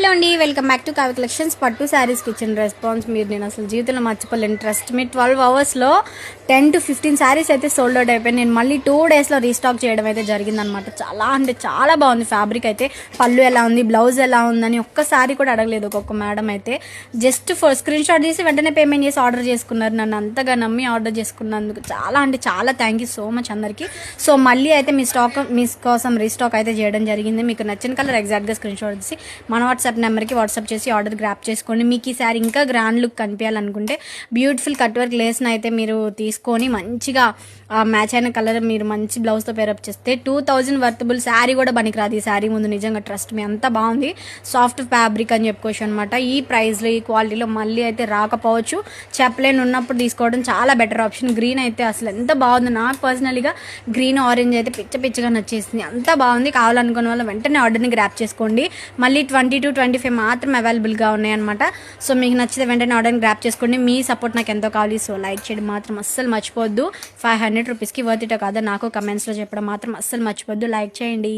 Hello అండి, welcome back to Kavya collections. పట్టు శారీస్కి ఇచ్చిన రెస్పాన్స్ మీరు నేను అసలు జీవితంలో మర్చిపోలేను. ట్రస్ట్ మీ 12 అవర్స్లో 10 to 15 శారీస్ అయితే సోల్డ్ అవుట్ అయిపోయి నేను మళ్ళీ 2 డేస్లో రీస్టాక్ చేయడం అయితే జరిగిందనమాట. చాలా అంటే చాలా బాగుంది ఫ్యాబ్రిక్ అయితే. పళ్ళు ఎలా ఉంది, బ్లౌజ్ ఎలా ఉందని ఒక్కసారి కూడా అడగలేదు ఒక్కొక్క మేడం అయితే. జస్ట్ ఫర్ స్క్రీన్ షాట్ తీసి వెంటనే పేమెంట్ చేసి ఆర్డర్ చేసుకున్నారు. నన్ను అంతగా నమ్మి ఆర్డర్ చేసుకున్నందుకు చాలా అంటే చాలా థ్యాంక్ యూ సో మచ్ అందరికీ. సో మళ్ళీ అయితే మీ కోసం రీస్టాక్ అయితే చేయడం జరిగింది. మీకు నచ్చిన కలర్ ఎగ్జాక్ట్గా స్క్రీన్ షాట్ తీసి మన వాట్సాప్ నెంబర్కి వాట్సాప్ చేసి ఆర్డర్ గ్రాప్ చేసుకోండి. మీకు ఈ సారీ ఇంకా గ్రాండ్ లుక్ కనిపించాలనుకుంటే బ్యూటిఫుల్ కట్ వర్క్ లేస్ని అయితే మీరు తీసుకొని మంచిగా మ్యాచ్ అయిన కలర్ మీరు మంచి బ్లౌజ్తో పేరప్ చేస్తే 2000 వర్తబుల్ శారీ కూడా పనికిరాదు. ఈ శారీ ముందు నిజంగా ట్రస్ట్ మీ అంత బాగుంది. సాఫ్ట్ ఫ్యాబ్రిక్ అని చెప్పుకోవచ్చు అనమాట. ఈ ప్రైస్లో ఈ క్వాలిటీలో మళ్ళీ అయితే రాకపోవచ్చు. చెప్పలేని ఉన్నప్పుడు తీసుకోవడం చాలా బెటర్ ఆప్షన్. గ్రీన్ అయితే అసలు ఎంత బాగుంది. నాకు పర్సనల్గా గ్రీన్ ఆరెంజ్ అయితే పిచ్చగా నచ్చేసింది. అంత బాగుంది. కావాలనుకున్న వాళ్ళు వెంటనే ఆర్డర్ని గ్రాప్ చేసుకోండి. మళ్ళీ 20 to 25 మాత్రం అవైలబుల్గా ఉన్నాయన్నమాట. సో మీకు నచ్చితే వెంటనే ఆర్డర్ని గ్రాప్ చేసుకోండి. మీ సపోర్ట్ నాకు ఎంతో కావాలి. సో లైక్ చేయడం మాత్రం అస్సలు మర్చిపోద్దు. 500 రూపీస్కి వర్త్ ఇటో కాదా నాకు కమెంట్స్లో చెప్పడం మాత్రం అస్సలు మర్చిపోద్దు. లైక్ చేయండి.